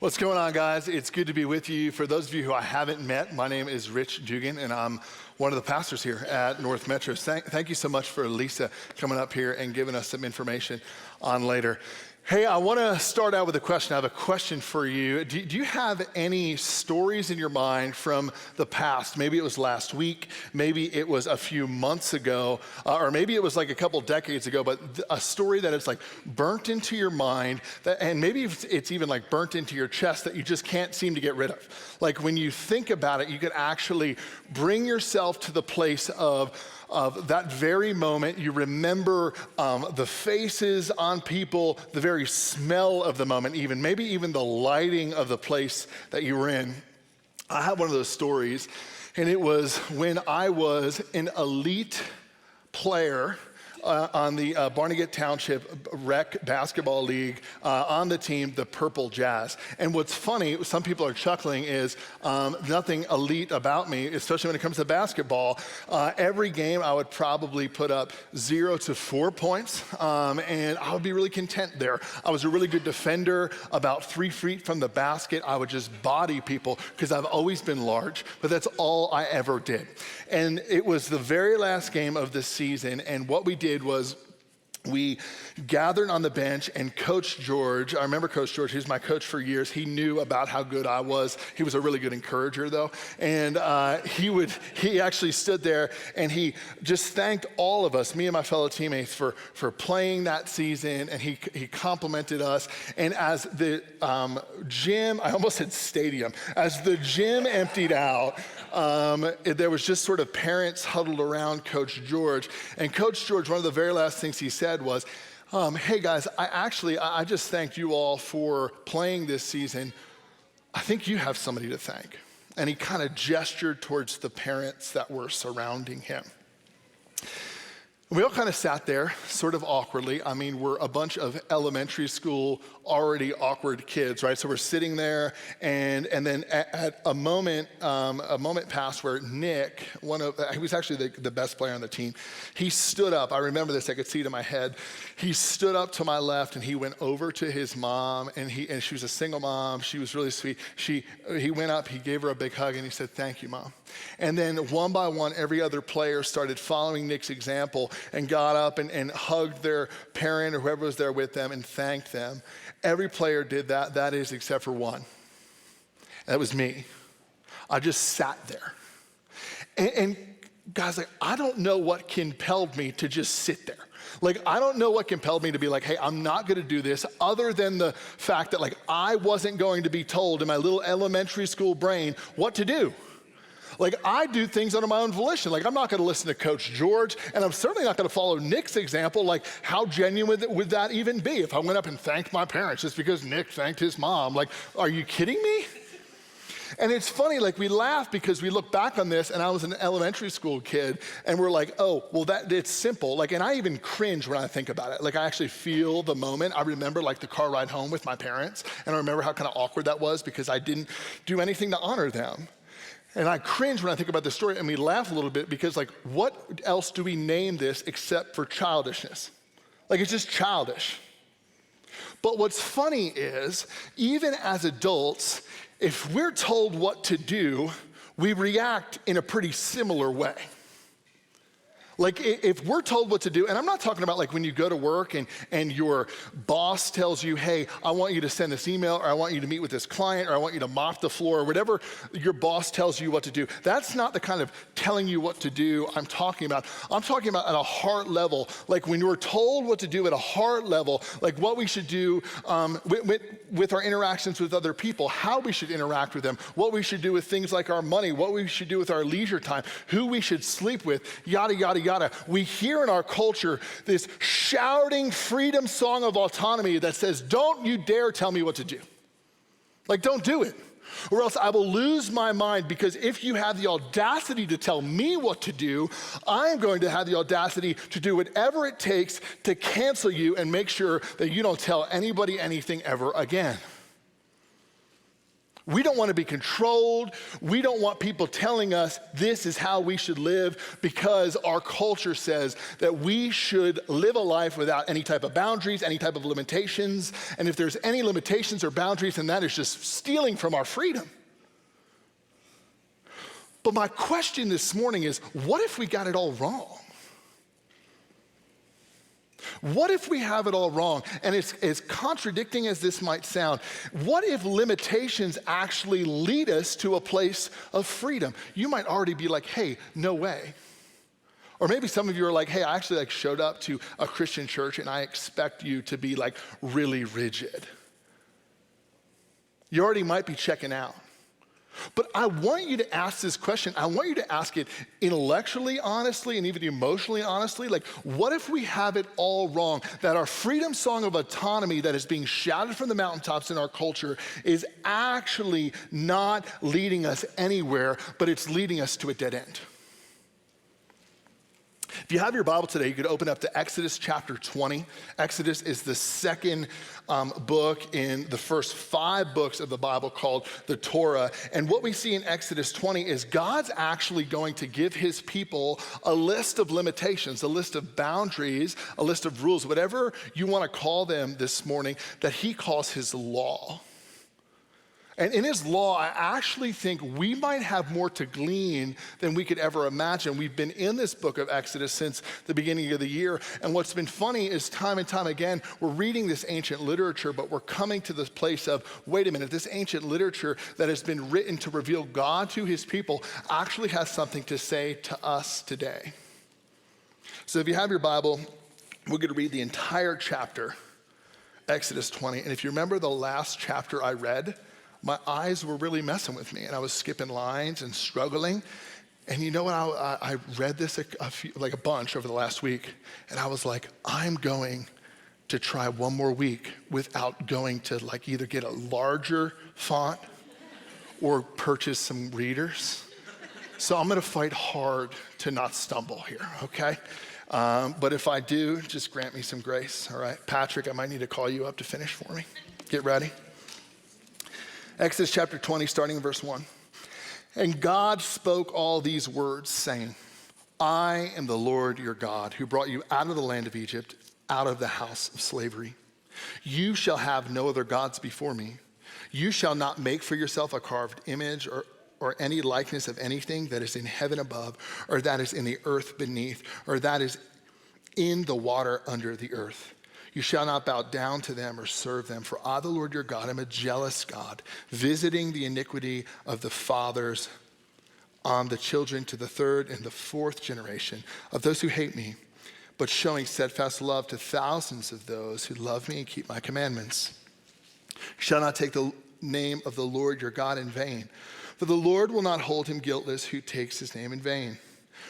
What's going on, guys? It's good to be with you. For those of you who I haven't met, my name is Rich Dugan, and I'm one of the pastors here at North Metro. Thank you so much for Lisa coming up here and giving us some information on later. Hey, I want to start out with a question. I have a question for you. Do you have any stories in your mind from the past? Maybe it was last week, maybe it was a few months ago, or maybe it was like a couple decades ago, but a story that is like burnt into your mind, and maybe it's even like burnt into your chest that you just can't seem to get rid of. Like when you think about it, you could actually bring yourself to the place of that very moment. You remember the faces on people, the very smell of the moment even, maybe even the lighting of the place that you were in. I have one of those stories, and it was when I was an elite player on the Barnegat Township Rec Basketball League on the team, the Purple Jazz. And what's funny, some people are chuckling, is nothing elite about me, especially when it comes to basketball. Every game I would probably put up 0 to 4 points, and I would be really content there. I was a really good defender. About 3 feet from the basket, I would just body people because I've always been large, but that's all I ever did. And it was the very last game of the season, and what we did was we gathered on the bench, and Coach George, I remember Coach George, he was my coach for years. He knew about how good I was. He was a really good encourager though. And he actually stood there and he just thanked all of us, me and my fellow teammates, for playing that season, and he complimented us. And as the gym, I almost said stadium, as the gym emptied out, there was just sort of parents huddled around Coach George. And Coach George, one of the very last things he said was, hey guys, I just thanked you all for playing this season. I think you have somebody to thank. And he kind of gestured towards the parents that were surrounding him. We all kind of sat there, sort of awkwardly. I mean, we're a bunch of elementary school, already awkward kids, right? So we're sitting there, and then at a moment passed where Nick, he was actually the best player on the team. He stood up. I remember this. I could see it in my head. He stood up to my left, and he went over to his mom, and she was a single mom. She was really sweet. He went up, he gave her a big hug, and he said, "Thank you, Mom." And then one by one, every other player started following Nick's example and got up and hugged their parent or whoever was there with them and thanked them. Every player did that is, except for one. That was me. I just sat there. And guys, like, I don't know what compelled me to just sit there. Like, I don't know what compelled me to be like, hey, I'm not gonna do this, other than the fact that like I wasn't going to be told in my little elementary school brain what to do. Like, I do things under my own volition. Like, I'm not gonna listen to Coach George, and I'm certainly not gonna follow Nick's example. Like, how genuine would that even be if I went up and thanked my parents just because Nick thanked his mom? Like, are you kidding me? And it's funny, like, we laugh because we look back on this, and I was an elementary school kid, and we're like, oh, well, it's simple. Like, and I even cringe when I think about it. Like, I actually feel the moment. I remember, like, the car ride home with my parents, and I remember how kind of awkward that was because I didn't do anything to honor them. And I cringe when I think about this story, and we laugh a little bit because, like, what else do we name this except for childishness? Like, it's just childish. But what's funny is, even as adults, if we're told what to do, we react in a pretty similar way. Like, if we're told what to do, and I'm not talking about like when you go to work and your boss tells you, hey, I want you to send this email, or I want you to meet with this client, or I want you to mop the floor, or whatever your boss tells you what to do. That's not the kind of telling you what to do I'm talking about. I'm talking about at a heart level, like when you're told what to do at a heart level, like what we should do with our interactions with other people, how we should interact with them, what we should do with things like our money, what we should do with our leisure time, who we should sleep with, yada, yada, yada. We hear in our culture this shouting freedom song of autonomy that says, don't you dare tell me what to do. Like, don't do it, or else I will lose my mind, because if you have the audacity to tell me what to do, I am going to have the audacity to do whatever it takes to cancel you and make sure that you don't tell anybody anything ever again. We don't want to be controlled. We don't want people telling us this is how we should live because our culture says that we should live a life without any type of boundaries, any type of limitations. And if there's any limitations or boundaries, then that is just stealing from our freedom. But my question this morning is, what if we got it all wrong? What if we have it all wrong? And it's as contradicting as this might sound, what if limitations actually lead us to a place of freedom? You might already be like, hey, no way. Or maybe some of you are like, hey, I actually showed up to a Christian church and I expect you to be really rigid. You already might be checking out. But I want you to ask this question. I want you to ask it intellectually honestly and even emotionally honestly. What if we have it all wrong? That our freedom song of autonomy that is being shouted from the mountaintops in our culture is actually not leading us anywhere, but it's leading us to a dead end. If you have your Bible today, you could open up to Exodus chapter 20. Exodus is the second book in the first 5 books of the Bible called the Torah. And what we see in Exodus 20 is God's actually going to give his people a list of limitations, a list of boundaries, a list of rules, whatever you want to call them this morning, that he calls his law. And in his law, I actually think we might have more to glean than we could ever imagine. We've been in this book of Exodus since the beginning of the year. And what's been funny is time and time again, we're reading this ancient literature, but we're coming to this place of, wait a minute, this ancient literature that has been written to reveal God to his people actually has something to say to us today. So if you have your Bible, we're going to read the entire chapter, Exodus 20. And if you remember the last chapter I read, my eyes were really messing with me, and I was skipping lines and struggling. And you know what? I read this a bunch over the last week, and I was like, I'm going to try one more week without going to either get a larger font or purchase some readers. So I'm going to fight hard to not stumble here, okay? But if I do, just grant me some grace, all right? Patrick, I might need to call you up to finish for me. Get ready. Exodus chapter 20, starting in verse 1. And God spoke all these words, saying, I am the Lord your God, who brought you out of the land of Egypt, out of the house of slavery. You shall have no other gods before me. You shall not make for yourself a carved image or any likeness of anything that is in heaven above, or that is in the earth beneath, or that is in the water under the earth. You shall not bow down to them or serve them, for I, the Lord your God, am a jealous God, visiting the iniquity of the fathers on the children to the 3rd and the 4th generation of those who hate me, but showing steadfast love to thousands of those who love me and keep my commandments. You shall not take the name of the Lord your God in vain, for the Lord will not hold him guiltless who takes his name in vain.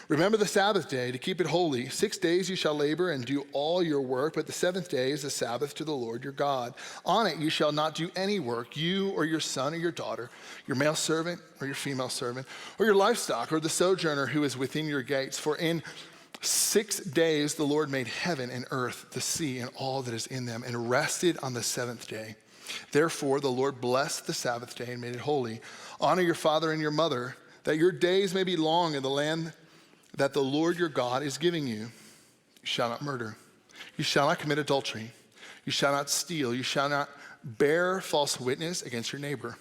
Remember the Sabbath day to keep it holy. 6 days you shall labor and do all your work, but the 7th day is a Sabbath to the Lord your God. On it you shall not do any work, you or your son or your daughter, your male servant or your female servant, or your livestock or the sojourner who is within your gates. For in 6 days the Lord made heaven and earth, the sea, and all that is in them, and rested on the 7th day. Therefore the Lord blessed the Sabbath day and made it holy. Honor your father and your mother, that your days may be long in the land that the Lord your God is giving you. You shall not murder. You shall not commit adultery. You shall not steal. You shall not bear false witness against your neighbor.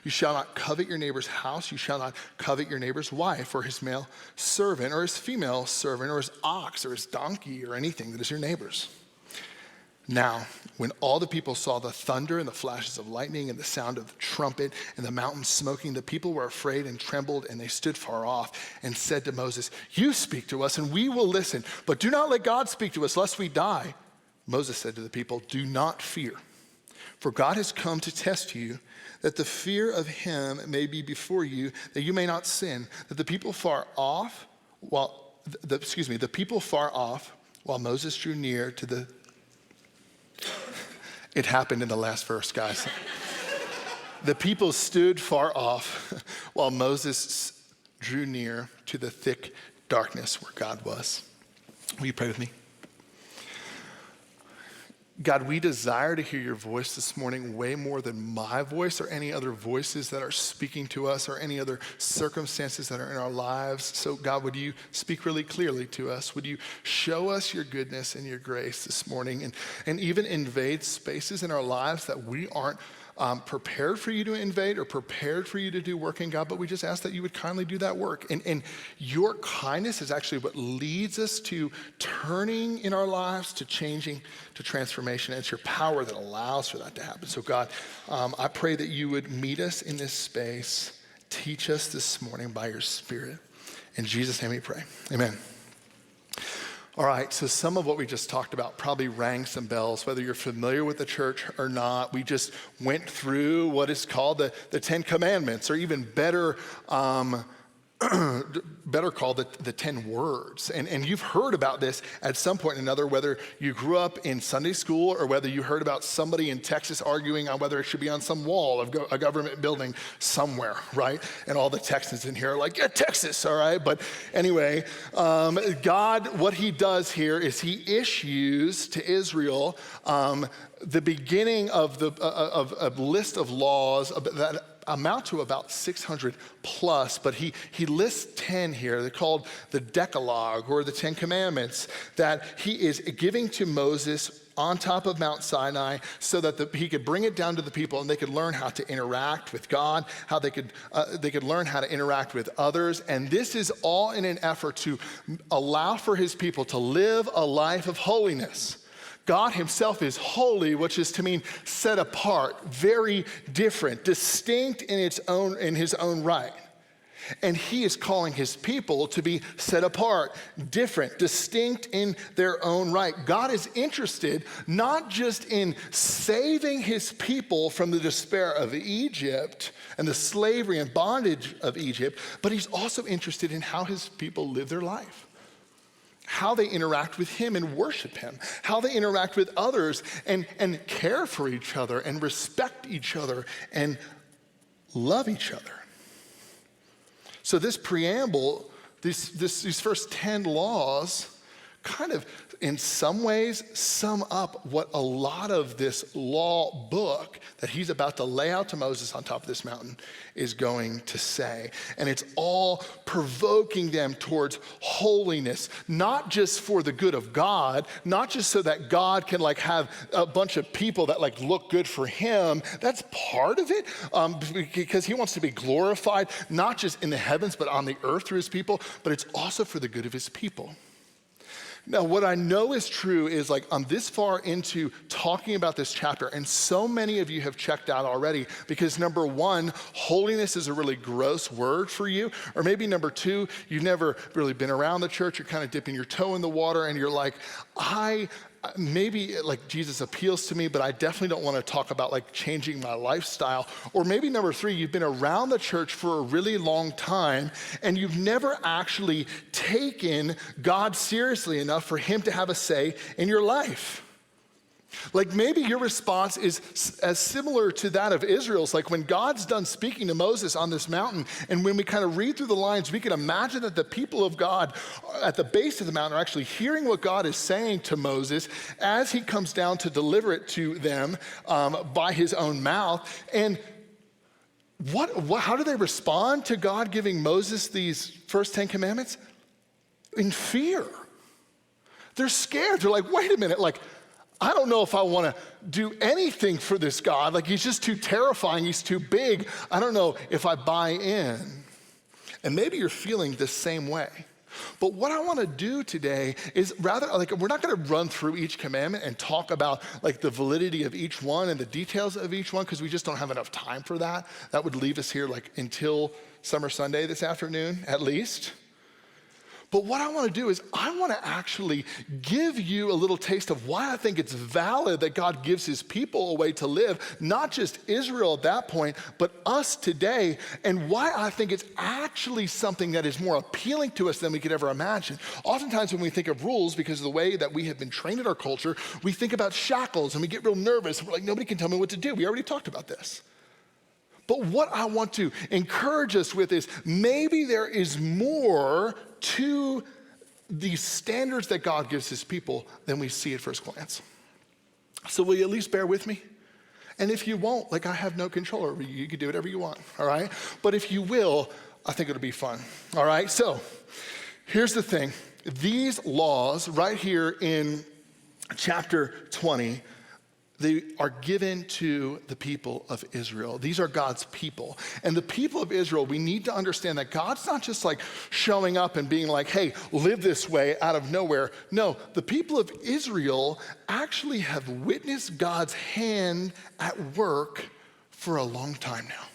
You shall not covet your neighbor's house. You shall not covet your neighbor's wife or his male servant or his female servant or his ox or his donkey or anything that is your neighbor's. Now, when all the people saw the thunder and the flashes of lightning and the sound of the trumpet and the mountain smoking, the people were afraid and trembled, and they stood far off and said to Moses, you speak to us and we will listen, but do not let God speak to us lest we die. Moses said to the people, do not fear, for God has come to test you, that the fear of him may be before you, that you may not sin, that the people far off, while Moses drew near to the It happened in the last verse, guys. The people stood far off while Moses drew near to the thick darkness where God was. Will you pray with me? God, we desire to hear your voice this morning way more than my voice or any other voices that are speaking to us or any other circumstances that are in our lives. So God, would you speak really clearly to us? Would you show us your goodness and your grace this morning and even invade spaces in our lives that we aren't prepared for you to invade or prepared for you to do work in, God, but we just ask that you would kindly do that work. And your kindness is actually what leads us to turning in our lives, to changing, to transformation. And it's your power that allows for that to happen. So God, I pray that you would meet us in this space, teach us this morning by your Spirit. In Jesus' name we pray, amen. All right, so some of what we just talked about probably rang some bells, whether you're familiar with the church or not. We just went through what is called the Ten Commandments, or even better, better called the 10 words. And you've heard about this at some point or another, whether you grew up in Sunday school or whether you heard about somebody in Texas arguing on whether it should be on some wall of a government building somewhere, right? And all the Texans in here are like, yeah, Texas, all right? But anyway, God, what he does here is he issues to Israel the beginning of a list of laws that amount to about 600 plus, but he lists 10 here. They're called the Decalogue, or the 10 Commandments, that he is giving to Moses on top of Mount Sinai so that he could bring it down to the people and they could learn how to interact with God, how they could learn how to interact with others. And this is all in an effort to allow for his people to live a life of holiness. God himself is holy, which is to mean set apart, very different, distinct in his own right. And he is calling his people to be set apart, different, distinct in their own right. God is interested not just in saving his people from the despair of Egypt and the slavery and bondage of Egypt, but he's also interested in how his people live their life, how they interact with him and worship him, how they interact with others and care for each other and respect each other and love each other. So this preamble, these first 10 laws kind of in some ways sum up what a lot of this law book that he's about to lay out to Moses on top of this mountain is going to say. And it's all provoking them towards holiness, not just for the good of God, not just so that God can have a bunch of people that look good for him. That's part of it, because he wants to be glorified, not just in the heavens, but on the earth through his people, but it's also for the good of his people. Now, what I know is true is I'm this far into talking about this chapter, and so many of you have checked out already because number one, holiness is a really gross word for you. Or maybe number two, you've never really been around the church. You're kind of dipping your toe in the water and you're like, maybe Jesus appeals to me, but I definitely don't want to talk about changing my lifestyle. Or maybe number three, you've been around the church for a really long time and you've never actually taken God seriously enough for him to have a say in your life. Maybe your response is as similar to that of Israel's. When God's done speaking to Moses on this mountain, and when we kind of read through the lines, we can imagine that the people of God at the base of the mountain are actually hearing what God is saying to Moses as he comes down to deliver it to them by his own mouth. And how do they respond to God giving Moses these first 10 commandments? In fear. They're scared. They're like, wait a minute, I don't know if I want to do anything for this God. He's just too terrifying. He's too big. I don't know if I buy in. And maybe you're feeling the same way. But what I want to do today is rather, we're not going to run through each commandment and talk about the validity of each one and the details of each one, because we just don't have enough time for that. That would leave us here until Summer Sunday this afternoon, at least. But what I want to do is I want to actually give you a little taste of why I think it's valid that God gives his people a way to live, not just Israel at that point, but us today, and why I think it's actually something that is more appealing to us than we could ever imagine. Oftentimes when we think of rules, because of the way that we have been trained in our culture, we think about shackles and we get real nervous. And we're like, nobody can tell me what to do. We already talked about this. But what I want to encourage us with is maybe there is more to these standards that God gives his people than we see at first glance. So will you at least bear with me? And if you won't, like I have no control over you. You can do whatever you want, all right? But if you will, I think it'll be fun, all right? So here's the thing. These laws right here in chapter 20, they are given to the people of Israel. These are God's people. And the people of Israel, we need to understand that God's not just like showing up and being like, hey, live this way out of nowhere. No, the people of Israel actually have witnessed God's hand at work for a long time now.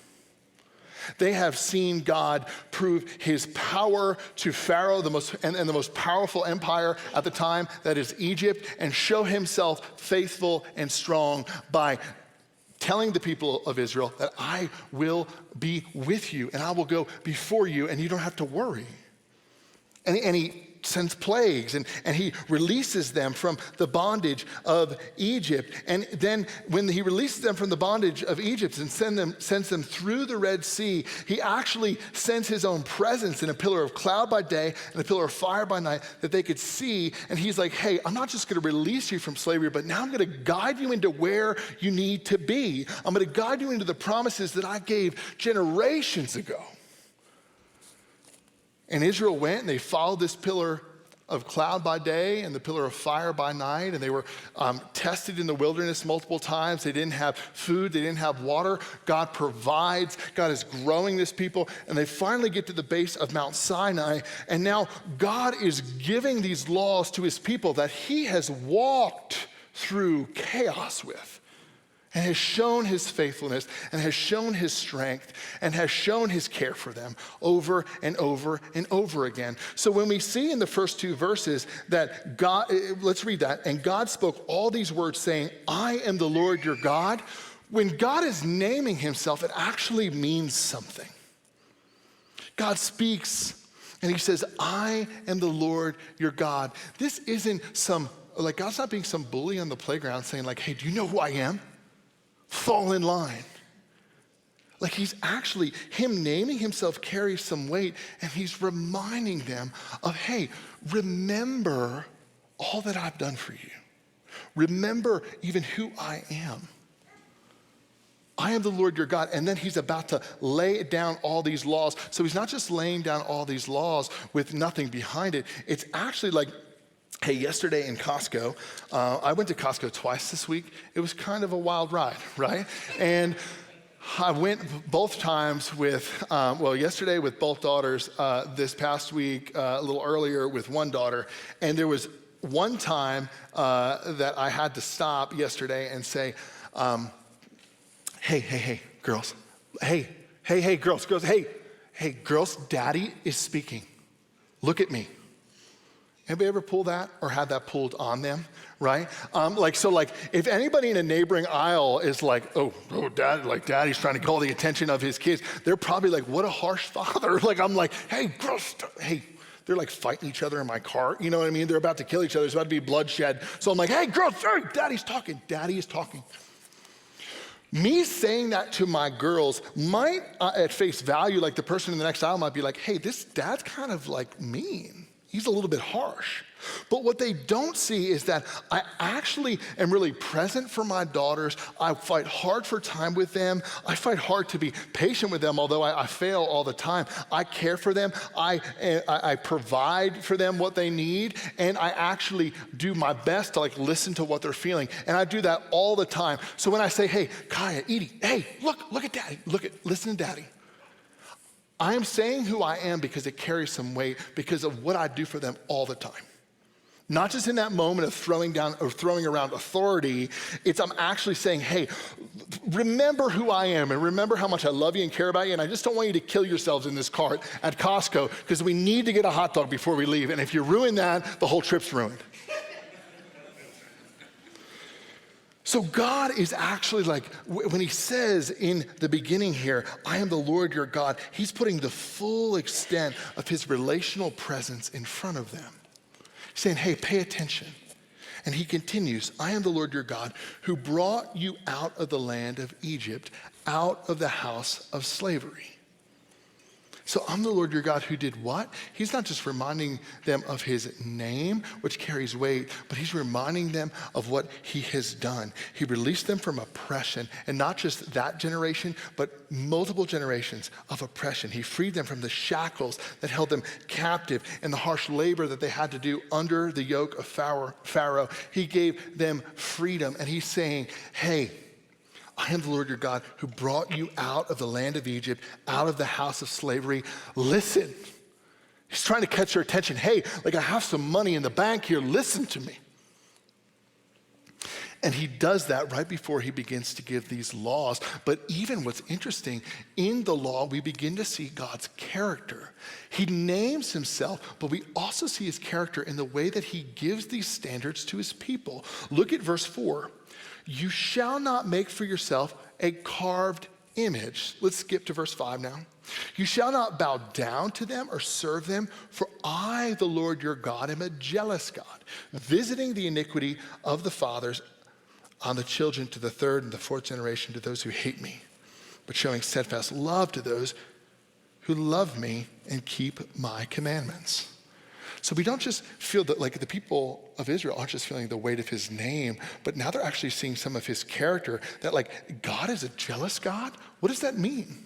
They have seen God prove his power to Pharaoh, the most powerful empire at the time, that is Egypt, and show himself faithful and strong by telling the people of Israel that I will be with you and I will go before you and you don't have to worry. And he sends plagues and he releases them from the bondage of Egypt. And then when he releases them from the bondage of Egypt and sends them through the Red Sea, he actually sends his own presence in a pillar of cloud by day and a pillar of fire by night that they could see. And he's like, hey, I'm not just gonna release you from slavery, but now I'm gonna guide you into where you need to be. I'm gonna guide you into the promises that I gave generations ago. And Israel went and they followed this pillar of cloud by day and the pillar of fire by night, and they were tested in the wilderness multiple times. They didn't have food, they didn't have water. God provides, God is growing this people, and they finally get to the base of Mount Sinai, and now God is giving these laws to his people that he has walked through chaos with, and has shown his faithfulness, and has shown his strength, and has shown his care for them over and over and over again. So when we see in the first two verses that God, let's read that, and God spoke all these words saying, I am the Lord your God. When God is naming himself, it actually means something. God speaks and he says, I am the Lord your God. This isn't like God's not being some bully on the playground saying like, hey, do you know who I am? Fall in line. Like he's actually, him naming himself carries some weight, and he's reminding them of, hey, remember all that I've done for you. Remember even who I am. I am the Lord your God. And then he's about to lay down all these laws. So he's not just laying down all these laws with nothing behind it. It's actually like, hey, yesterday in Costco, I went to Costco twice this week. It was kind of a wild ride, right? And I went both times with, yesterday with both daughters, this past week, a little earlier with one daughter. And there was one time that I had to stop yesterday and say, hey, girls. Hey, girls, hey, girls, daddy is speaking. Look at me. Anybody ever pull that or had that pulled on them, right? If anybody in a neighboring aisle is like, oh, dad, like daddy's trying to call the attention of his kids, they're probably like, what a harsh father. Like, I'm like, hey, girls, hey, they're like fighting each other in my car. You know what I mean? They're about to kill each other. There's about to be bloodshed. So I'm like, hey, girls, hey, daddy's talking. Daddy is talking. Me saying that to my girls might, at face value, like the person in the next aisle might be like, hey, this dad's kind of like mean. He's a little bit harsh. But what they don't see is that I actually am really present for my daughters. I fight hard for time with them. I fight hard to be patient with them, although I fail all the time. I care for them. I provide for them what they need. And I actually do my best to like listen to what they're feeling. And I do that all the time. So when I say, hey, Kaya, Edie, hey, look at daddy. Listen to daddy. I am saying who I am because it carries some weight because of what I do for them all the time. Not just in that moment of throwing around authority, I'm actually saying, hey, remember who I am and remember how much I love you and care about you, and I just don't want you to kill yourselves in this cart at Costco because we need to get a hot dog before we leave, and if you ruin that, the whole trip's ruined. So God is actually like, when he says in the beginning here, I am the Lord your God, he's putting the full extent of his relational presence in front of them. He's saying, hey, pay attention. And he continues, I am the Lord your God who brought you out of the land of Egypt, out of the house of slavery. So I'm the Lord your God who did what? He's not just reminding them of his name, which carries weight, but he's reminding them of what he has done. He released them from oppression, and not just that generation, but multiple generations of oppression. He freed them from the shackles that held them captive and the harsh labor that they had to do under the yoke of Pharaoh. He gave them freedom, and he's saying, hey, I am the Lord your God who brought you out of the land of Egypt, out of the house of slavery. Listen. He's trying to catch your attention. Hey, like I have some money in the bank here. Listen to me. And he does that right before he begins to give these laws. But even what's interesting, in the law, we begin to see God's character. He names himself, but we also see his character in the way that he gives these standards to his people. Look at verse 4. You shall not make for yourself a carved image. Let's skip to verse 5 now. You shall not bow down to them or serve them, for I, the Lord your God, am a jealous God, visiting the iniquity of the fathers on the children to the third and the fourth generation to those who hate me, but showing steadfast love to those who love me and keep my commandments. So we don't just feel that, like, the people of Israel aren't just feeling the weight of his name, but now they're actually seeing some of his character, that like God is a jealous God. What does that mean?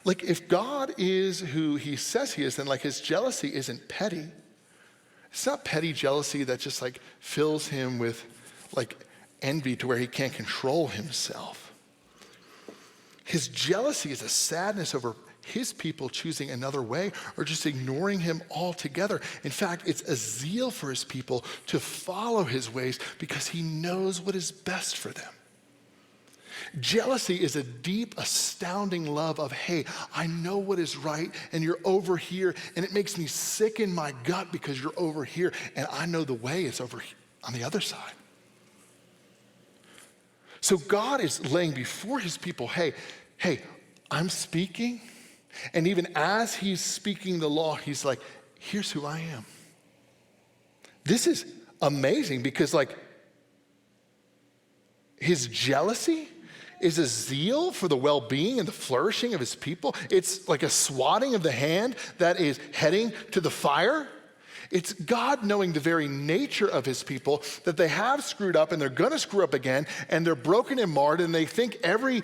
Like if God is who he says he is, then like his jealousy isn't petty. It's not petty jealousy that just like fills him with like envy to where he can't control himself. His jealousy is a sadness over his people choosing another way or just ignoring him altogether. In fact, it's a zeal for his people to follow his ways because he knows what is best for them. Jealousy is a deep, astounding love of, hey, I know what is right and you're over here, and it makes me sick in my gut because you're over here and I know the way is over on the other side. So God is laying before his people, hey, I'm speaking. And even as he's speaking the law, he's like, here's who I am. This is amazing because like his jealousy is a zeal for the well-being and the flourishing of his people. It's like a swatting of the hand that is heading to the fire. It's God knowing the very nature of his people, that they have screwed up and they're gonna screw up again, and they're broken and marred, and they think every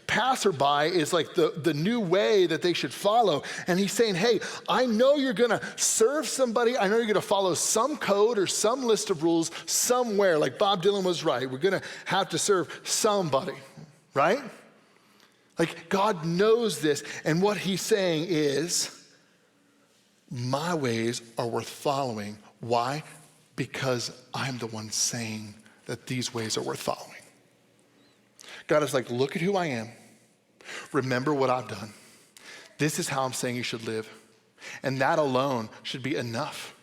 passerby is like the new way that they should follow. And he's saying, hey, I know you're gonna serve somebody. I know you're gonna follow some code or some list of rules somewhere. Like Bob Dylan was right. We're gonna have to serve somebody, right? Like God knows this, and what he's saying is, my ways are worth following. Why? Because I'm the one saying that these ways are worth following. God is like, look at who I am. Remember what I've done. This is how I'm saying you should live. And that alone should be enough.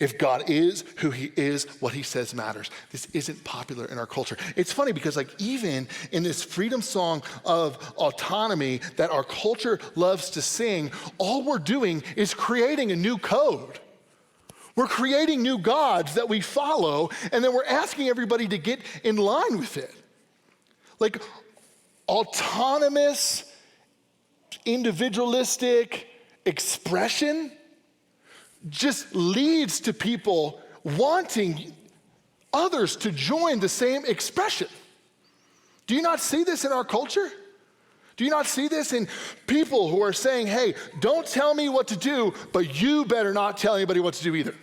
If God is who he is, what he says matters. This isn't popular in our culture. It's funny because like even in this freedom song of autonomy that our culture loves to sing, all we're doing is creating a new code. We're creating new gods that we follow, and then we're asking everybody to get in line with it. Like autonomous, individualistic expression just leads to people wanting others to join the same expression. Do you not see this in our culture? Do you not see this in people who are saying, hey, don't tell me what to do, but you better not tell anybody what to do either?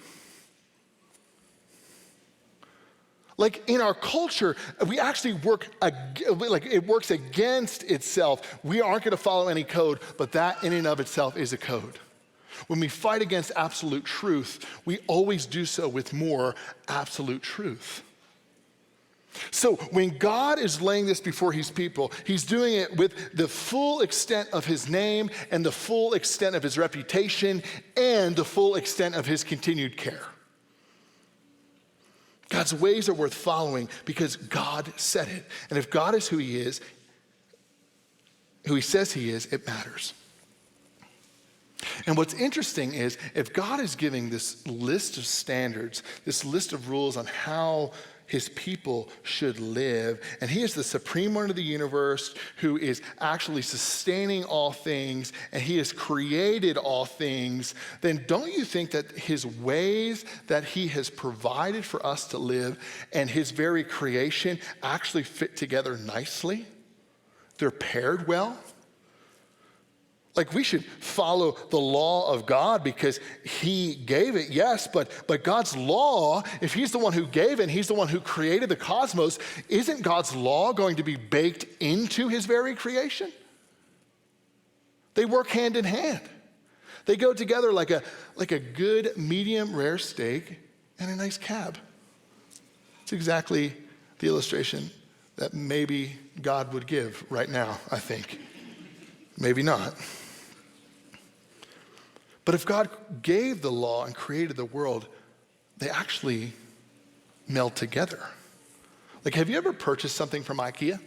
Like in our culture, we actually it works against itself. We aren't gonna follow any code, but that in and of itself is a code. When we fight against absolute truth, we always do so with more absolute truth. So when God is laying this before his people, he's doing it with the full extent of his name and the full extent of his reputation and the full extent of his continued care. God's ways are worth following because God said it. And if God is who he is, who he says he is, it matters. And what's interesting is if God is giving this list of standards, this list of rules on how his people should live, and he is the supreme one of the universe who is actually sustaining all things, and he has created all things, then don't you think that his ways that he has provided for us to live and his very creation actually fit together nicely? They're paired well. Like, we should follow the law of God because he gave it, yes, but God's law, if he's the one who gave it and he's the one who created the cosmos, isn't God's law going to be baked into his very creation? They work hand in hand. They go together like a good medium rare steak and a nice cab. It's exactly the illustration that maybe God would give right now, I think. Maybe not. But if God gave the law and created the world, they actually meld together. Like, have you ever purchased something from IKEA?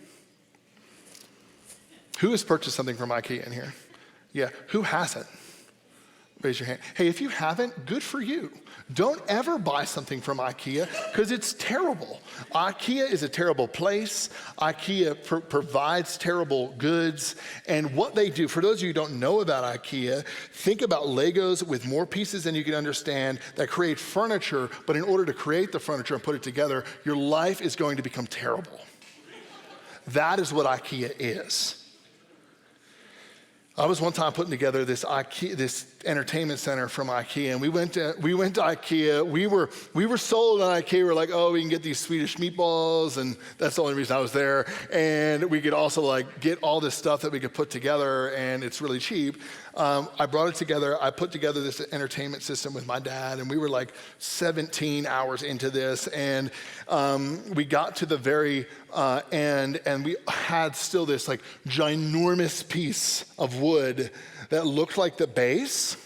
Who has purchased something from IKEA in here? Yeah, who hasn't? Raise your hand. Hey, if you haven't, good for you. Don't ever buy something from IKEA because it's terrible. IKEA is a terrible place. IKEA provides terrible goods. And what they do, for those of you who don't know about IKEA, think about Legos with more pieces than you can understand that create furniture, but in order to create the furniture and put it together, your life is going to become terrible. That is what IKEA is. I was one time putting together this entertainment center from IKEA, and we went to IKEA. We were sold on IKEA. We were like, oh, we can get these Swedish meatballs, and that's the only reason I was there. And we could also like get all this stuff that we could put together, and it's really cheap. I brought it together. I put together this entertainment system with my dad, and we were like 17 hours into this, and we got to the very end, and we had still this like ginormous piece of wood that looked like the base.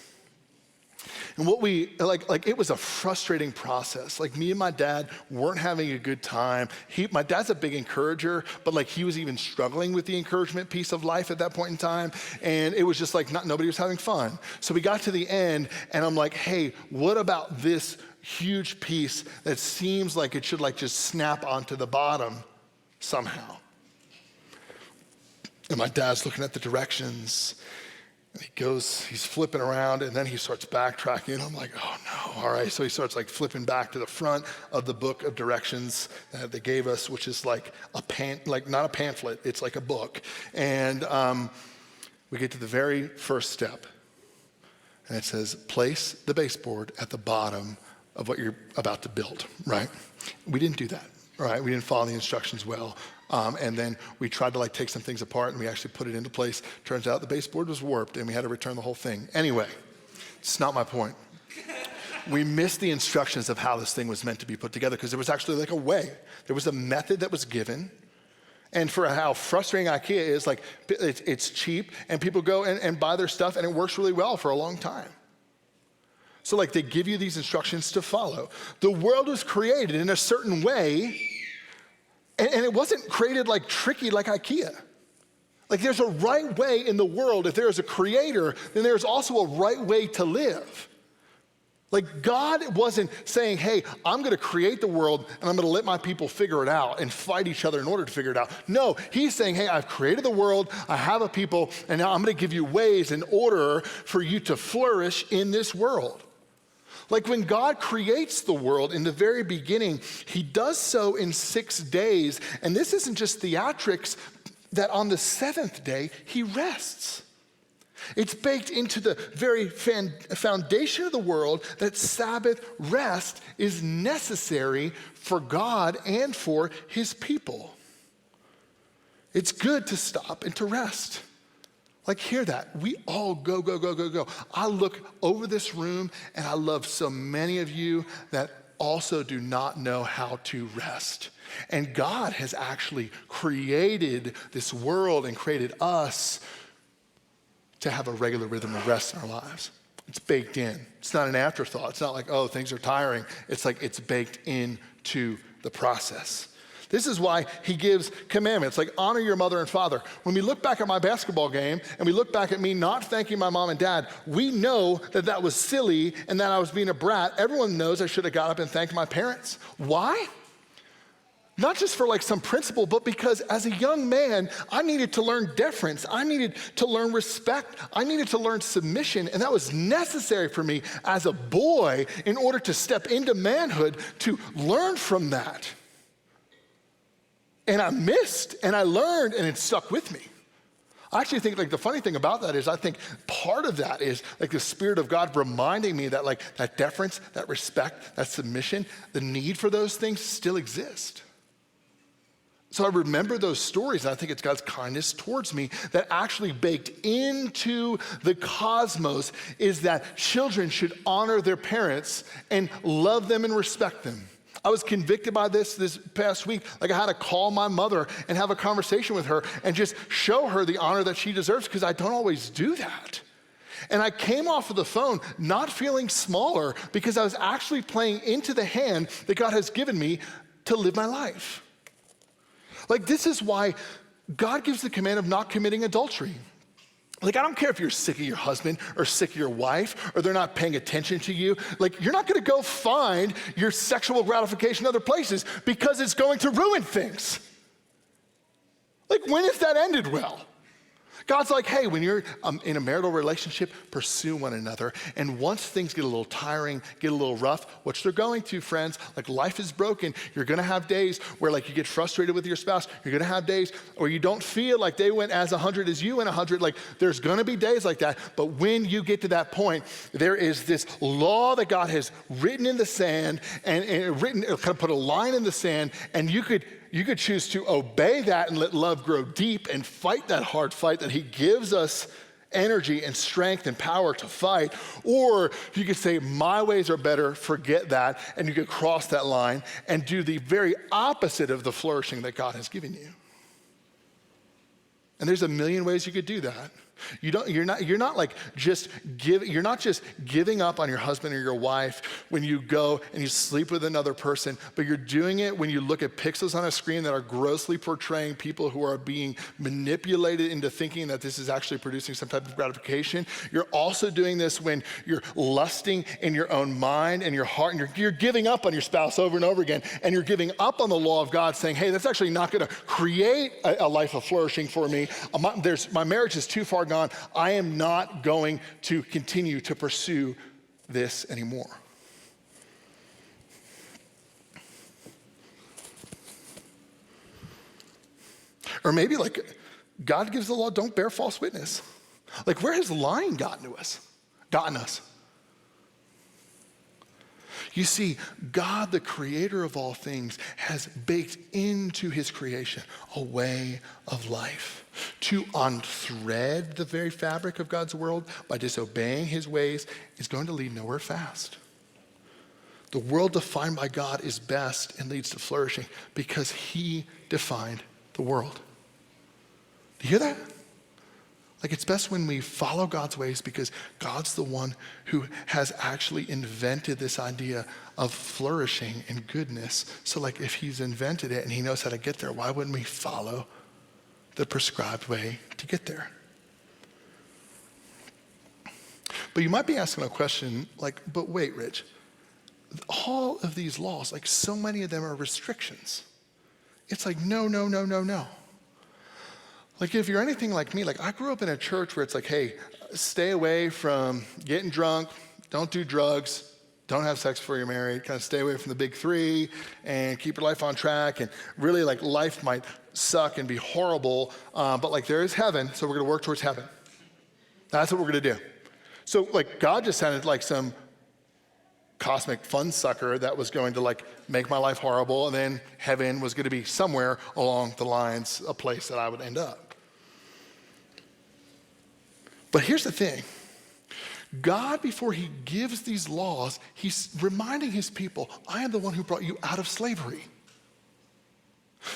And what we, like it was a frustrating process. Like, me and my dad weren't having a good time. My dad's a big encourager, but like he was even struggling with the encouragement piece of life at that point in time. And it was just like nobody was having fun. So we got to the end and I'm like, hey, what about this huge piece that seems like it should like just snap onto the bottom somehow? And my dad's looking at the directions. And he's flipping around, and then he starts backtracking, and I'm like, oh no, all right. So he starts like flipping back to the front of the book of directions that they gave us, which is like not a pamphlet, it's like a book. And we get to the very first step, and it says, place the baseboard at the bottom of what you're about to build, right? We didn't do that, right? We didn't follow the instructions well. And then we tried to like take some things apart and we actually put it into place. Turns out the baseboard was warped and we had to return the whole thing. Anyway, it's not my point. We missed the instructions of how this thing was meant to be put together because there was actually like a way. There was a method that was given. And for how frustrating IKEA is, like it's cheap and people go and buy their stuff and it works really well for a long time. So like they give you these instructions to follow. The world was created in a certain way. And it wasn't created like tricky like IKEA. Like, there's a right way in the world. If there is a creator, then there's also a right way to live. Like, God wasn't saying, hey, I'm gonna create the world and I'm gonna let my people figure it out and fight each other in order to figure it out. No, he's saying, hey, I've created the world, I have a people, and now I'm gonna give you ways in order for you to flourish in this world. Like, when God creates the world in the very beginning, he does so in 6 days. And this isn't just theatrics, that on the 7th day, he rests. It's baked into the very foundation of the world that Sabbath rest is necessary for God and for his people. It's good to stop and to rest. Like, hear that. We all go. I look over this room and I love so many of you that also do not know how to rest. And God has actually created this world and created us to have a regular rhythm of rest in our lives. It's baked in. It's not an afterthought. It's not like, oh, things are tiring. It's like it's baked into the process. This is why he gives commandments, like honor your mother and father. When we look back at my basketball game and we look back at me not thanking my mom and dad, we know that that was silly and that I was being a brat. Everyone knows I should have got up and thanked my parents. Why? Not just for like some principle, but because as a young man, I needed to learn deference. I needed to learn respect. I needed to learn submission. And that was necessary for me as a boy in order to step into manhood to learn from that. And I missed and I learned and it stuck with me. I actually think like the funny thing about that is I think part of that is like the Spirit of God reminding me that like that deference, that respect, that submission, the need for those things still exist. So I remember those stories, and I think it's God's kindness towards me that actually baked into the cosmos is that children should honor their parents and love them and respect them. I was convicted by this past week. Like I had to call my mother and have a conversation with her and just show her the honor that she deserves because I don't always do that. And I came off of the phone not feeling smaller because I was actually playing into the hand that God has given me to live my life. Like this is why God gives the command of not committing adultery. Like I don't care if you're sick of your husband or sick of your wife or they're not paying attention to you. Like you're not gonna go find your sexual gratification other places because it's going to ruin things. Like when has that ended well? God's like, hey, when you're in a marital relationship, pursue one another. And once things get a little tiring, get a little rough, which they're going to, friends, like life is broken. You're gonna have days where like you get frustrated with your spouse. You're gonna have days where you don't feel like they went as 100 as you went 100. Like there's gonna be days like that. But when you get to that point, there is this law that God has written in the sand and written, kind of put a line in the sand, and you could choose to obey that and let love grow deep and fight that hard fight that he gives us energy and strength and power to fight. Or you could say, my ways are better, forget that, and you could cross that line and do the very opposite of the flourishing that God has given you. And there's a million ways you could do that. You're not just giving up on your husband or your wife when you go and you sleep with another person, but you're doing it when you look at pixels on a screen that are grossly portraying people who are being manipulated into thinking that this is actually producing some type of gratification. You're also doing this when you're lusting in your own mind and your heart, and you're giving up on your spouse over and over again, and you're giving up on the law of God, saying, hey, that's actually not gonna create a life of flourishing for me. My marriage is too far gone. I am not going to continue to pursue this anymore. Or maybe like God gives the law, don't bear false witness. Like where has lying gotten us? You see, God, the creator of all things, has baked into his creation a way of life. To unthread the very fabric of God's world by disobeying his ways is going to lead nowhere fast. The world defined by God is best and leads to flourishing because he defined the world. Do you hear that? Like it's best when we follow God's ways because God's the one who has actually invented this idea of flourishing and goodness. So like if he's invented it and he knows how to get there, why wouldn't we follow the prescribed way to get there? But you might be asking a question like, but wait, Rich, all of these laws, like so many of them are restrictions. It's like, no. Like if you're anything like me, like I grew up in a church where it's like, hey, stay away from getting drunk, don't do drugs, don't have sex before you're married, kind of stay away from the big three and keep your life on track. And really like life might suck and be horrible, but like there is heaven, so we're gonna work towards heaven. That's what we're gonna do. So like God just sounded like some cosmic fun sucker that was going to like make my life horrible, and then heaven was gonna be somewhere along the lines, a place that I would end up. But here's the thing. God, before he gives these laws, he's reminding his people, I am the one who brought you out of slavery.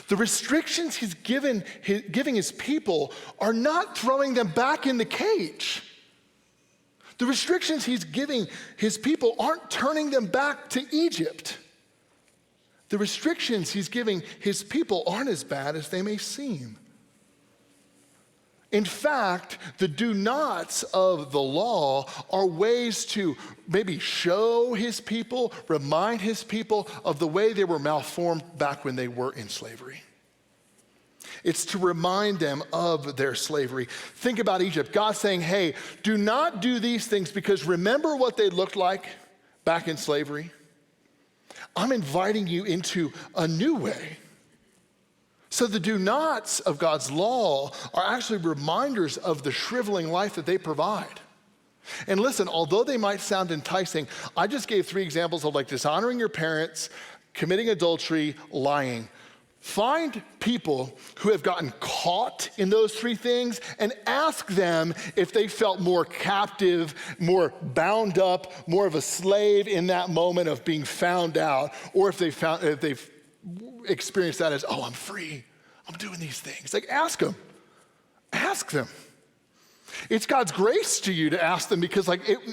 The restrictions he's giving his people are not throwing them back in the cage. The restrictions he's giving his people aren't turning them back to Egypt. The restrictions he's giving his people aren't as bad as they may seem. In fact, the do nots of the law are ways to maybe show his people, remind his people of the way they were malformed back when they were in slavery. It's to remind them of their slavery. Think about Egypt. God saying, hey, do not do these things because remember what they looked like back in slavery? I'm inviting you into a new way. So the do nots of God's law are actually reminders of the shriveling life that they provide. And listen, although they might sound enticing, I just gave 3 examples of like dishonoring your parents, committing adultery, lying. Find people who have gotten caught in those 3 things and ask them if they felt more captive, more bound up, more of a slave in that moment of being found out, or if they've experienced that as, oh, I'm free, I'm doing these things. Like, ask them. Ask them. It's God's grace to you to ask them because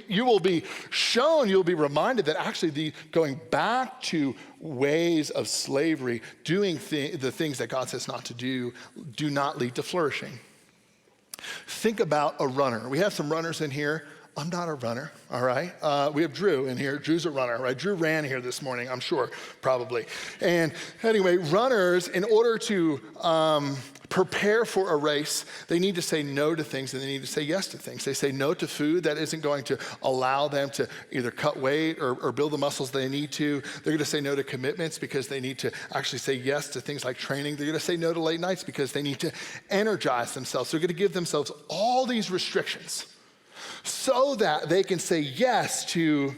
you will be shown, you'll be reminded that actually going back to ways of slavery, doing the things that God says not to do not lead to flourishing. Think about a runner. We have some runners in here. I'm not a runner, all right? We have Drew in here. Drew's a runner, right? Drew ran here this morning, I'm sure, probably. And anyway, runners, in order to prepare for a race, they need to say no to things and they need to say yes to things. They say no to food that isn't going to allow them to either cut weight or build the muscles they need to. They're gonna say no to commitments because they need to actually say yes to things like training. They're gonna say no to late nights because they need to energize themselves. They're gonna give themselves all these restrictions so that they can say yes to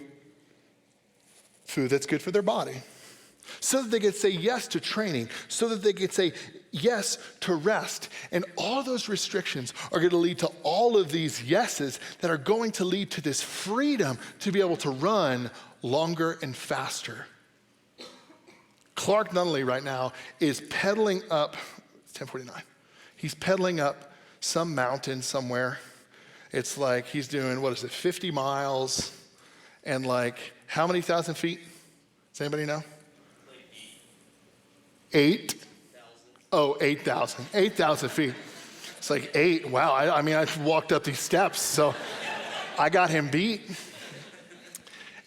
food that's good for their body, so that they can say yes to training, so that they can say yes to rest. And all those restrictions are going to lead to all of these yeses that are going to lead to this freedom to be able to run longer and faster. Clark Nunnally right now is pedaling up, it's 10:49, he's pedaling up some mountain somewhere. It's like he's doing, 50 miles and how many thousand feet? Does anybody know? 8? Oh, 8,000. 8,000 feet. It's like 8. Wow. I mean, I walked up these steps, so I got him beat.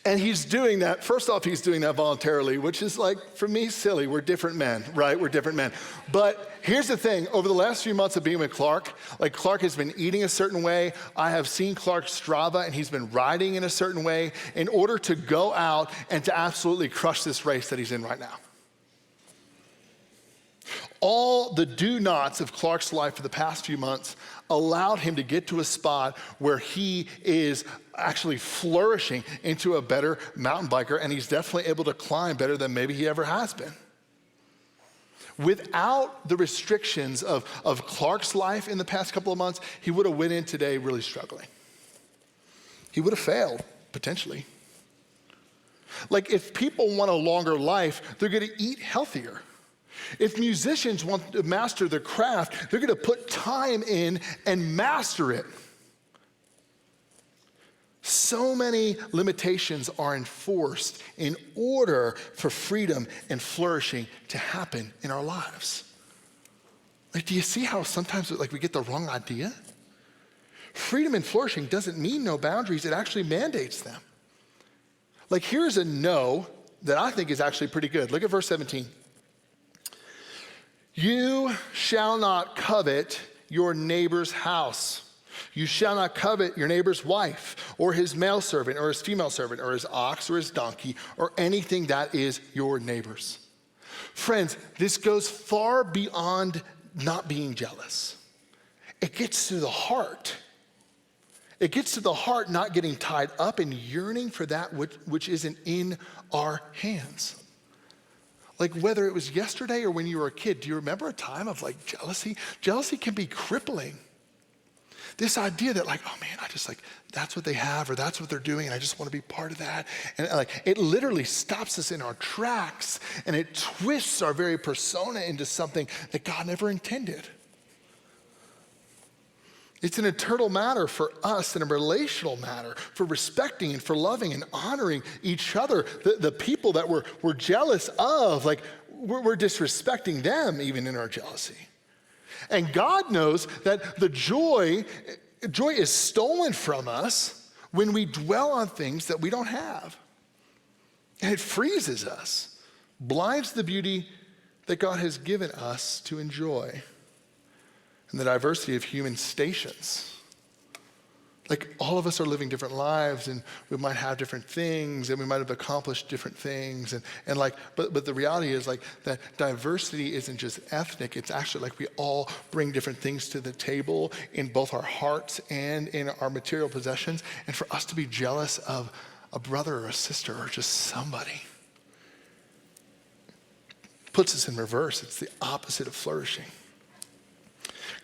And he's doing that. First off, he's doing that voluntarily, which is for me, silly. We're different men, right? We're different men. But here's the thing. Over the last few months of being with Clark, Clark has been eating a certain way. I have seen Clark's Strava, and he's been riding in a certain way in order to go out and to absolutely crush this race that he's in right now. All the do-nots of Clark's life for the past few months allowed him to get to a spot where he is actually flourishing into a better mountain biker, and he's definitely able to climb better than maybe he ever has been. Without the restrictions of Clark's life in the past couple of months, he would have went in today really struggling. He would have failed, potentially. If people want a longer life, they're gonna eat healthier. If musicians want to master their craft, they're gonna put time in and master it. So many limitations are enforced in order for freedom and flourishing to happen in our lives. Do you see how sometimes we get the wrong idea? Freedom and flourishing doesn't mean no boundaries, it actually mandates them. Here's a no that I think is actually pretty good. Look at verse 17. You shall not covet your neighbor's house. You shall not covet your neighbor's wife, or his male servant, or his female servant, or his ox, or his donkey, or anything that is your neighbor's. Friends, this goes far beyond not being jealous. It gets to the heart. It gets to the heart not getting tied up and yearning for that which isn't in our hands. Whether it was yesterday or when you were a kid, do you remember a time of jealousy? Jealousy can be crippling. This idea that oh man, I just that's what they have or that's what they're doing and I just want to be part of that. And it literally stops us in our tracks and it twists our very persona into something that God never intended. It's an eternal matter for us and a relational matter for respecting and for loving and honoring each other. The people that we're jealous of, we're disrespecting them even in our jealousy. And God knows that the joy is stolen from us when we dwell on things that we don't have. And it freezes us, blinds the beauty that God has given us to enjoy, and the diversity of human stations. Like, all of us are living different lives, and we might have different things, and we might have accomplished different things, but the reality is like that diversity isn't just ethnic. It's actually like we all bring different things to the table in both our hearts and in our material possessions. And for us to be jealous of a brother or a sister or just somebody puts us in reverse. It's the opposite of flourishing.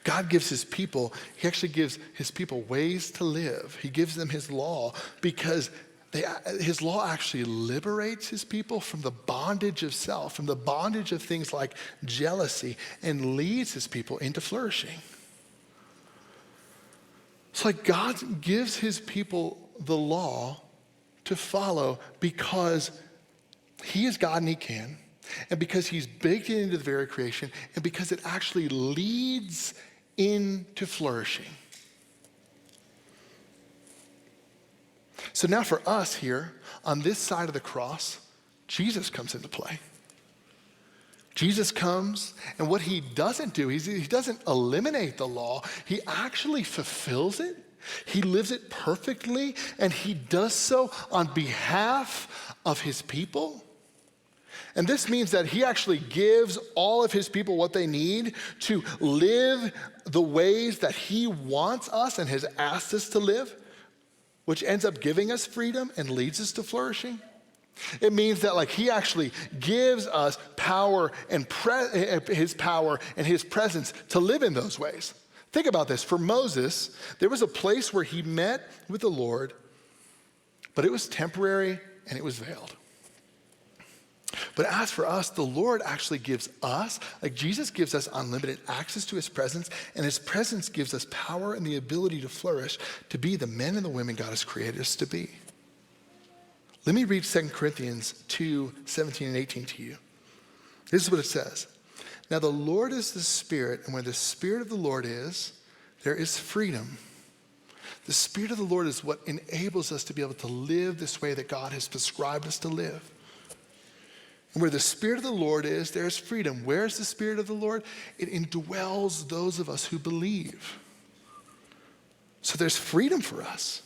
God gives his people, he actually gives his people ways to live. He gives them his law because his law actually liberates his people from the bondage of self, from the bondage of things like jealousy, and leads his people into flourishing. It's like God gives his people the law to follow because he is God and he can, and because he's baked it into the very creation, and because it actually leads into flourishing. So now for us here, on this side of the cross, Jesus comes into play. Jesus comes, and what he doesn't do, he doesn't eliminate the law. He actually fulfills it. He lives it perfectly, and he does so on behalf of his people. And this means that he actually gives all of his people what they need to live the ways that he wants us and has asked us to live, which ends up giving us freedom and leads us to flourishing. It means that like he actually gives us power and his power and his presence to live in those ways. Think about this. For Moses, there was a place where he met with the Lord, but it was temporary and it was veiled. But as for us, the Lord actually gives us, like Jesus gives us unlimited access to his presence, and his presence gives us power and the ability to flourish, to be the men and the women God has created us to be. Let me read 2 Corinthians 2:17 and 18 to you. This is what it says. Now the Lord is the Spirit, and where the Spirit of the Lord is, there is freedom. The Spirit of the Lord is what enables us to be able to live this way that God has prescribed us to live. And where the Spirit of the Lord is, there is freedom. Where is the Spirit of the Lord? It indwells those of us who believe. So there's freedom for us.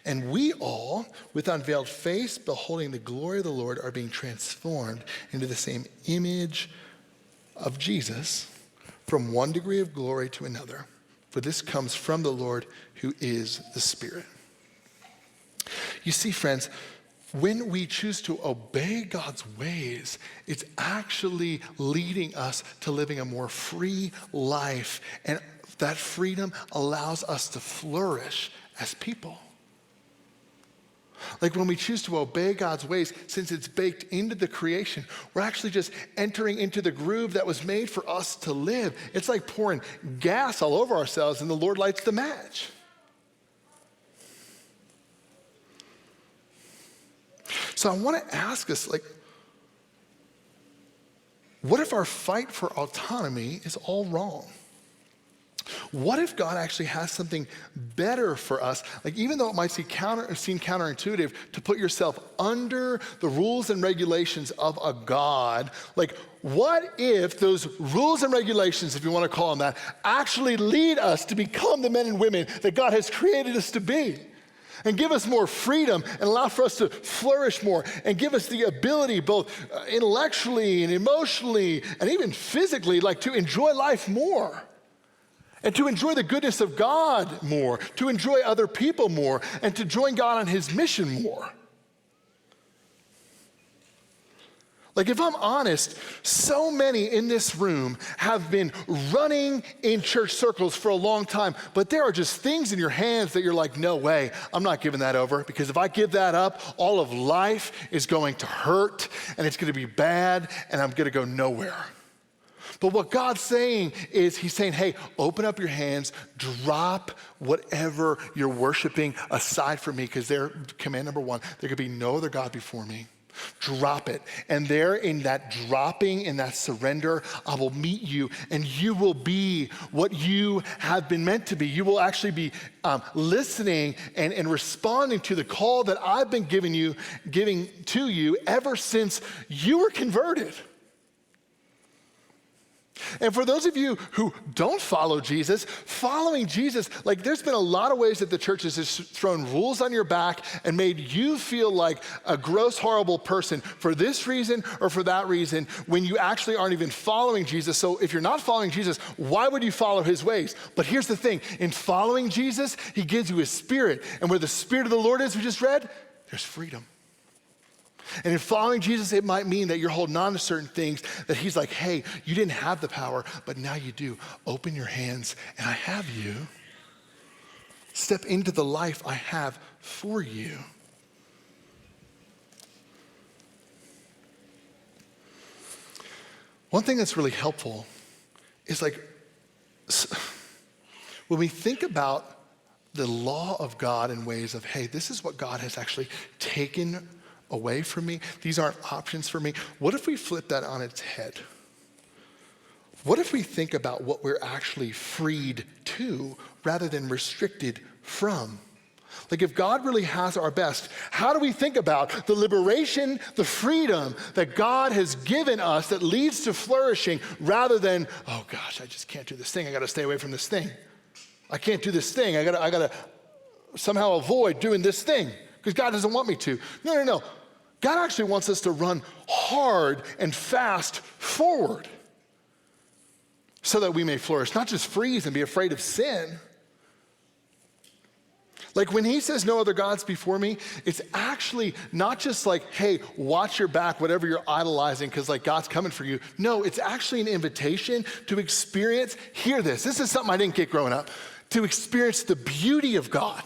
And we all, with unveiled face, beholding the glory of the Lord, are being transformed into the same image of Jesus, from one degree of glory to another. For this comes from the Lord, who is the Spirit. You see, friends, when we choose to obey God's ways, it's actually leading us to living a more free life. And that freedom allows us to flourish as people. Like when we choose to obey God's ways, since it's baked into the creation, we're actually just entering into the groove that was made for us to live. It's like pouring gas all over ourselves and the Lord lights the match. So I want to ask us, like, what if our fight for autonomy is all wrong? What if God actually has something better for us? Like, even though it might seem counterintuitive to put yourself under the rules and regulations of a God, like, what if those rules and regulations, if you want to call them that, actually lead us to become the men and women that God has created us to be? And give us more freedom and allow for us to flourish more and give us the ability both intellectually and emotionally and even physically, like, to enjoy life more and to enjoy the goodness of God more, to enjoy other people more, and to join God on his mission more. Like, if I'm honest, so many in this room have been running in church circles for a long time, but there are just things in your hands that you're like, no way, I'm not giving that over, because if I give that up, all of life is going to hurt, and it's going to be bad, and I'm going to go nowhere. But what God's saying is, he's saying, hey, open up your hands, drop whatever you're worshiping aside from me, because command number one, there could be no other God before me. Drop it. And there in that dropping, in that surrender, I will meet you and you will be what you have been meant to be. You will actually be listening and responding to the call that I've been giving to you ever since you were converted. And for those of you who don't follow Jesus, following Jesus, like there's been a lot of ways that the church has just thrown rules on your back and made you feel like a gross, horrible person for this reason or for that reason when you actually aren't even following Jesus. So if you're not following Jesus, why would you follow his ways? But here's the thing, in following Jesus, he gives you his spirit. And where the spirit of the Lord is, we just read, there's freedom. And in following Jesus, it might mean that you're holding on to certain things that he's like, hey, you didn't have the power, but now you do. Open your hands and I have you. Step into the life I have for you. One thing that's really helpful is like, when we think about the law of God in ways of, hey, this is what God has actually taken away from me. These aren't options for me. What if we flip that on its head? What if we think about what we're actually freed to rather than restricted from? Like if God really has our best, how do we think about the liberation, the freedom that God has given us that leads to flourishing rather than, oh gosh, I just can't do this thing. I got to stay away from this thing. I can't do this thing. I got to somehow avoid doing this thing because God doesn't want me to. No. God actually wants us to run hard and fast forward so that we may flourish, not just freeze and be afraid of sin. Like when he says no other gods before me, it's actually not just like, hey, watch your back, whatever you're idolizing, because like God's coming for you. No, it's actually an invitation to experience, hear this. This is something I didn't get growing up, to experience the beauty of God.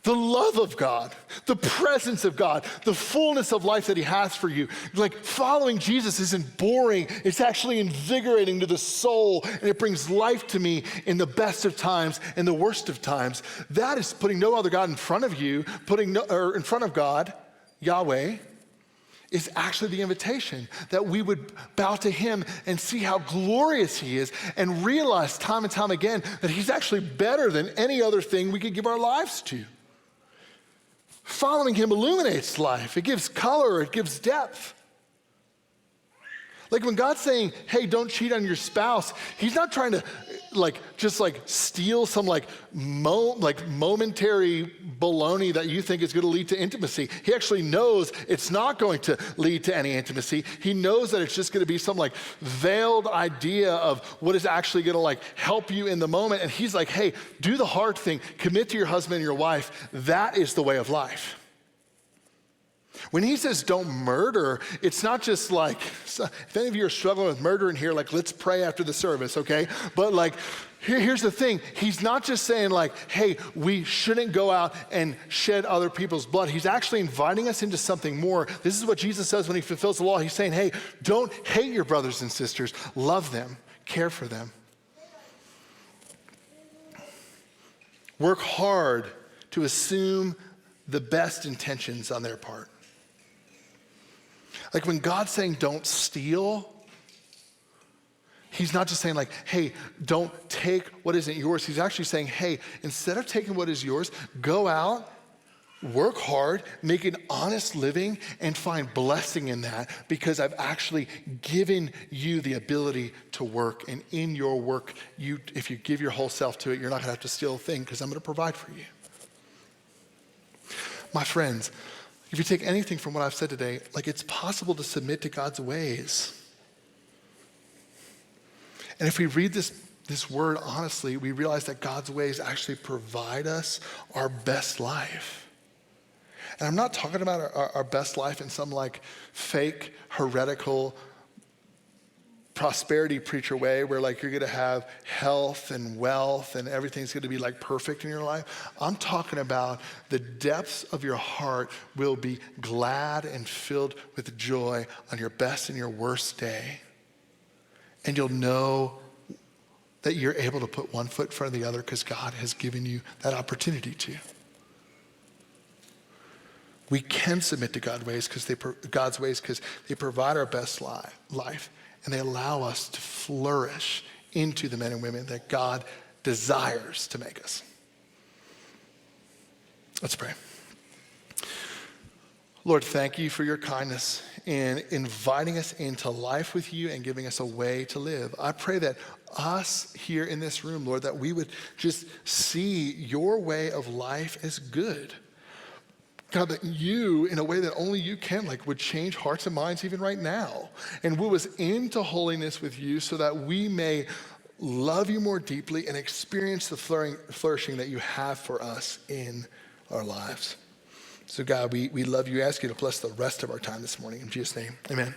The love of God, the presence of God, the fullness of life that he has for you. Like following Jesus isn't boring, it's actually invigorating to the soul, and it brings life to me in the best of times and the worst of times. That is putting no other God in front of you, in front of God, Yahweh, is actually the invitation that we would bow to him and see how glorious he is and realize time and time again that he's actually better than any other thing we could give our lives to. Following him illuminates life. It gives color, it gives depth. Like when God's saying, hey, don't cheat on your spouse, he's not trying to just steal some momentary baloney that you think is going to lead to intimacy. He actually knows it's not going to lead to any intimacy. He knows that it's just going to be some veiled idea of what is actually going to help you in the moment. And he's like, hey, do the hard thing. Commit to your husband and your wife. That is the way of life. When he says don't murder, it's not just if any of you are struggling with murder in here, let's pray after the service, okay? But here's the thing. He's not just saying hey, we shouldn't go out and shed other people's blood. He's actually inviting us into something more. This is what Jesus says when he fulfills the law. He's saying, hey, don't hate your brothers and sisters. Love them, care for them. Work hard to assume the best intentions on their part. Like when God's saying don't steal, he's not just saying hey, don't take what isn't yours. He's actually saying, hey, instead of taking what is yours, go out, work hard, make an honest living, and find blessing in that because I've actually given you the ability to work. And in your work, if you give your whole self to it, you're not gonna have to steal a thing because I'm gonna provide for you. My friends, if you take anything from what I've said today, it's possible to submit to God's ways. And if we read this word honestly, we realize that God's ways actually provide us our best life. And I'm not talking about our best life in some fake, heretical, prosperity preacher way where you're gonna have health and wealth and everything's gonna be perfect in your life. I'm talking about the depths of your heart will be glad and filled with joy on your best and your worst day. And you'll know that you're able to put one foot in front of the other because God has given you that opportunity to. We can submit to God's ways because they provide our best life, and they allow us to flourish into the men and women that God desires to make us. Let's pray. Lord, thank you for your kindness in inviting us into life with you and giving us a way to live. I pray that us here in this room, Lord, that we would just see your way of life as good. God, that you, in a way that only you can, would change hearts and minds even right now and woo us into holiness with you so that we may love you more deeply and experience the flourishing that you have for us in our lives. So God, we love you. I ask you to bless the rest of our time this morning. In Jesus' name, amen.